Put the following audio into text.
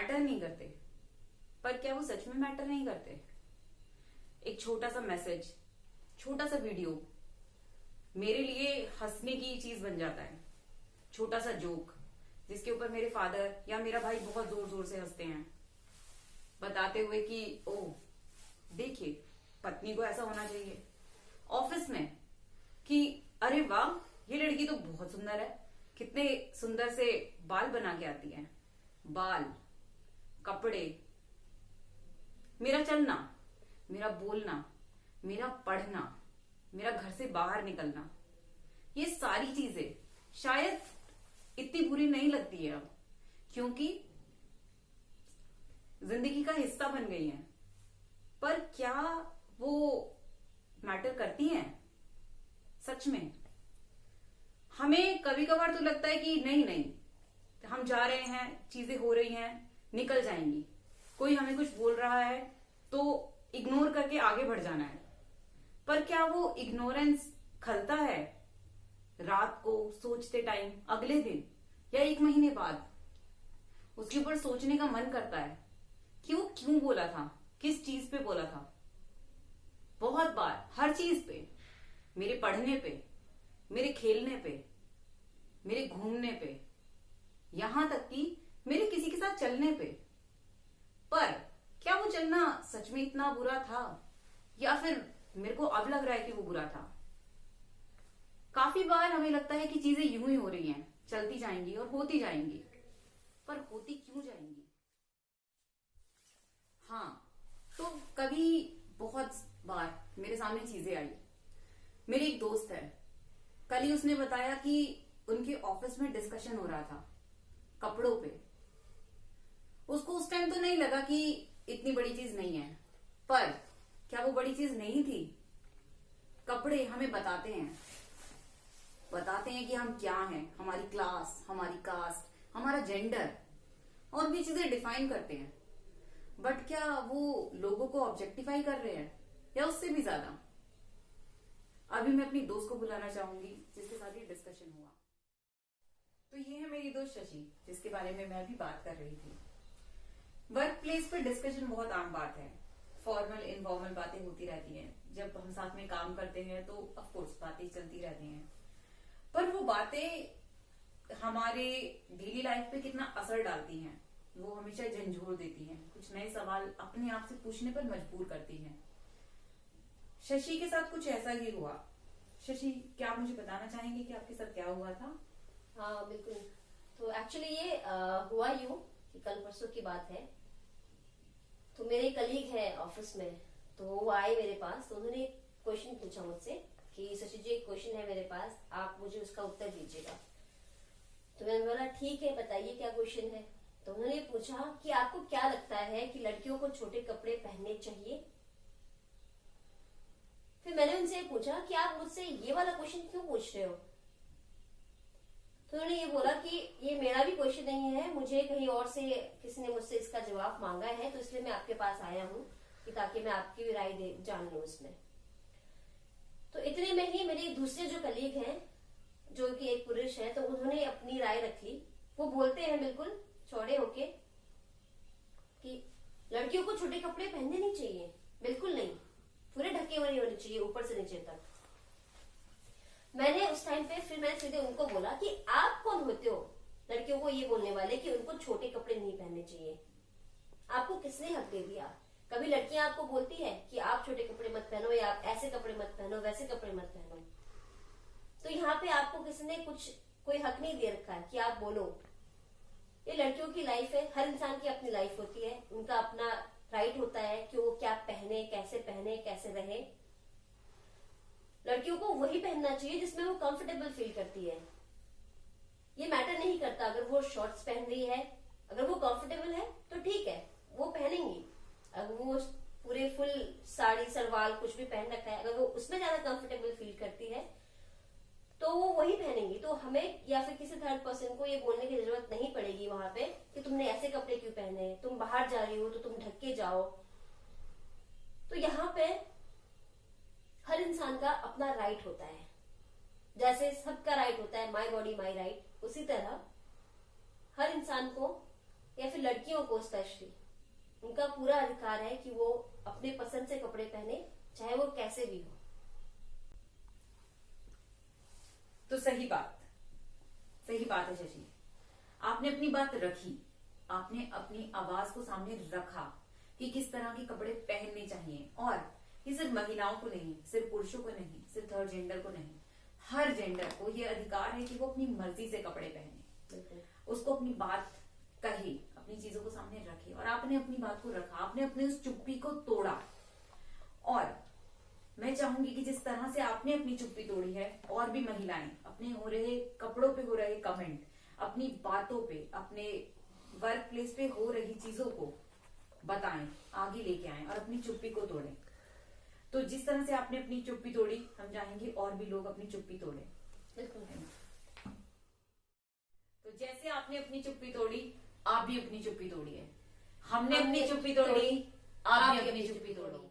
Matter नहीं करते, पर क्या वो सच में मैटर नहीं करते? एक छोटा सा मैसेज, छोटा सा वीडियो मेरे लिए हंसने की चीज बन जाता है। छोटा सा जोक जिसके ऊपर मेरे फादर या मेरा भाई बहुत जोर जोर से हंसते हैं, बताते हुए कि ओ देखिए पत्नी को ऐसा होना चाहिए। ऑफिस में कि अरे वाह ये लड़की तो बहुत सुंदर है, कितने सुंदर से बाल बना के आती है। बाल, कपड़े, मेरा चलना, मेरा बोलना, मेरा पढ़ना, मेरा घर से बाहर निकलना, ये सारी चीजें शायद इतनी बुरी नहीं लगती है अब, क्योंकि जिंदगी का हिस्सा बन गई हैं। पर क्या वो मैटर करती हैं सच में? हमें कभी कभार तो लगता है कि नहीं नहीं, हम जा रहे हैं, चीजें हो रही हैं, निकल जाएंगी, कोई हमें कुछ बोल रहा है तो इग्नोर करके आगे बढ़ जाना है। पर क्या वो इग्नोरेंस खलता है रात को सोचते टाइम, अगले दिन या एक महीने बाद? उसके ऊपर सोचने का मन करता है कि वो क्यों बोला था, किस चीज पे बोला था। बहुत बार हर चीज पे, मेरे पढ़ने पे, मेरे खेलने पे, मेरे घूमने पे, यहां तक कि मेरे किसी के साथ चलने पे। पर क्या वो चलना सच में इतना बुरा था, या फिर मेरे को अब लग रहा है कि वो बुरा था? काफी बार हमें लगता है कि चीजें यूं ही हो रही हैं, चलती जाएंगी और होती जाएंगी, पर होती क्यों जाएंगी? हाँ, तो कभी बहुत बार मेरे सामने चीजें आई। मेरी एक दोस्त है, कल ही उसने बताया कि उनके ऑफिस में डिस्कशन हो रहा था कपड़ों पे। उसको उस टाइम तो नहीं लगा कि इतनी बड़ी चीज नहीं है, पर क्या वो बड़ी चीज नहीं थी? कपड़े हमें बताते हैं कि हम क्या हैं, हमारी क्लास, हमारी कास्ट, हमारा जेंडर, और भी चीजें डिफाइन करते हैं। बट क्या वो लोगों को ऑब्जेक्टिफाई कर रहे हैं, या उससे भी ज्यादा? अभी मैं अपनी दोस्त को बुलाना चाहूंगी जिसके साथ ये डिस्कशन हुआ। तो ये है मेरी दोस्त शशि, जिसके बारे में मैं भी बात कर रही थी। वर्क प्लेस पर डिस्कशन बहुत आम बात है। फॉर्मल इनफॉर्मल बातें होती रहती हैं। जब हम साथ में काम करते हैं तो ऑफ कोर्स बातें चलती रहती हैं, पर वो बातें हमारे डेली लाइफ पे कितना असर डालती हैं, वो हमेशा झंझोर देती हैं, कुछ नए सवाल अपने आप से पूछने पर मजबूर करती हैं। शशि के साथ कुछ ऐसा ही हुआ। शशि, क्या आप मुझे बताना चाहेंगे कि आपके साथ क्या हुआ था? हाँ बिल्कुल। तो एक्चुअली ये हुआ यूं कि कल परसों की बात है। तो मेरे कलीग है ऑफिस में, तो वो आए मेरे पास। तो उन्होंने एक क्वेश्चन पूछा मुझसे कि शशि जी एक क्वेश्चन है मेरे पास, आप मुझे उसका उत्तर दीजिएगा। तो मैंने बोला ठीक है, बताइए क्या क्वेश्चन है। तो उन्होंने पूछा कि आपको क्या लगता है कि लड़कियों को छोटे कपड़े पहनने चाहिए। फिर मैंने उनसे पूछा कि आप मुझसे ये वाला क्वेश्चन क्यों पूछ रहे हो। तो उन्होंने ये बोला कि ये मेरा भी क्वेश्चन नहीं है, मुझे कहीं और से किसी ने मुझसे इसका जवाब मांगा है, तो इसलिए मैं आपके पास आया हूँ कि ताकि मैं आपकी भी राय जान लूं इसमें। तो इतने में ही मेरे दूसरे जो कलीग हैं, जो कि एक पुरुष है, तो उन्होंने अपनी राय रख ली। वो बोलते हैं बिल्कुल चौड़े होके कि लड़कियों को छोटे कपड़े पहनने नहीं चाहिए, बिल्कुल नहीं, पूरे ढके हुए नहीं होने चाहिए ऊपर से नीचे तक। मैंने उस टाइम पे फिर मैंने सीधे उनको बोला कि आप कौन होते हो लड़कियों को ये बोलने वाले कि उनको छोटे कपड़े नहीं पहनने चाहिए? आपको किसने हक दे दिया? कभी लड़कियां आपको बोलती है कि आप छोटे कपड़े मत पहनो, या आप ऐसे कपड़े मत पहनो, वैसे कपड़े मत पहनो? तो यहाँ पे आपको किसी ने कोई हक नहीं दे रखा है कि आप बोलो। ये लड़कियों की लाइफ है, हर इंसान की अपनी लाइफ होती है, उनका अपना राइट होता है कि वो क्या पहने, कैसे रहे। लड़कियों को वही पहनना चाहिए जिसमें वो कंफर्टेबल फील करती है। ये मैटर नहीं करता अगर वो शॉर्ट्स पहन रही है, अगर वो कंफर्टेबल है तो ठीक है, वो पहनेंगी। अगर वो पूरे फुल साड़ी सलवार कुछ भी पहन रखा है, अगर वो उसमें ज्यादा कंफर्टेबल फील करती है तो वो वही पहनेंगी। तो हमें या फिर किसी थर्ड पर्सन को ये बोलने की जरूरत नहीं पड़ेगी वहां पे कि तुमने ऐसे कपड़े क्यों पहने, तुम बाहर जा रही हो तो तुम ढक के जाओ। तो यहाँ पे हर इंसान का अपना राइट होता है, जैसे सबका राइट होता है माई बॉडी माई राइट, उसी तरह हर इंसान को या फिर लड़कियों को स्पेशली, उनका पूरा अधिकार है कि वो अपने पसंद से कपड़े पहने, चाहे वो कैसे भी हो। तो सही बात है शशि, आपने अपनी बात रखी, आपने अपनी आवाज को सामने रखा कि किस तरह के कपड़े पहनने चाहिए। और ये सिर्फ महिलाओं को नहीं, सिर्फ पुरुषों को नहीं, सिर्फ थर्ड जेंडर को नहीं, हर जेंडर को ये अधिकार है कि वो अपनी मर्जी से कपड़े पहने, उसको अपनी बात कहे, अपनी चीजों को सामने रखे। और आपने अपनी बात को रखा, आपने अपने उस चुप्पी को तोड़ा। और मैं चाहूंगी कि जिस तरह से आपने अपनी चुप्पी तोड़ी है, और भी महिलाएं अपने हो रहे कपड़ों पे हो रहे कमेंट, अपनी बातों पे, अपने वर्क प्लेस पे हो रही चीजों को बताएं, आगे लेके आएं और अपनी चुप्पी को तोड़ें। तो जिस तरह से आपने अपनी चुप्पी तोड़ी, हम चाहेंगे और भी लोग अपनी चुप्पी तोड़ें। बिल्कुल। तो जैसे आपने अपनी चुप्पी तोड़ी, आप भी अपनी चुप्पी तोड़िए। हमने अपनी चुप्पी तोड़ी, आप भी अपनी चुप्पी तोड़ो।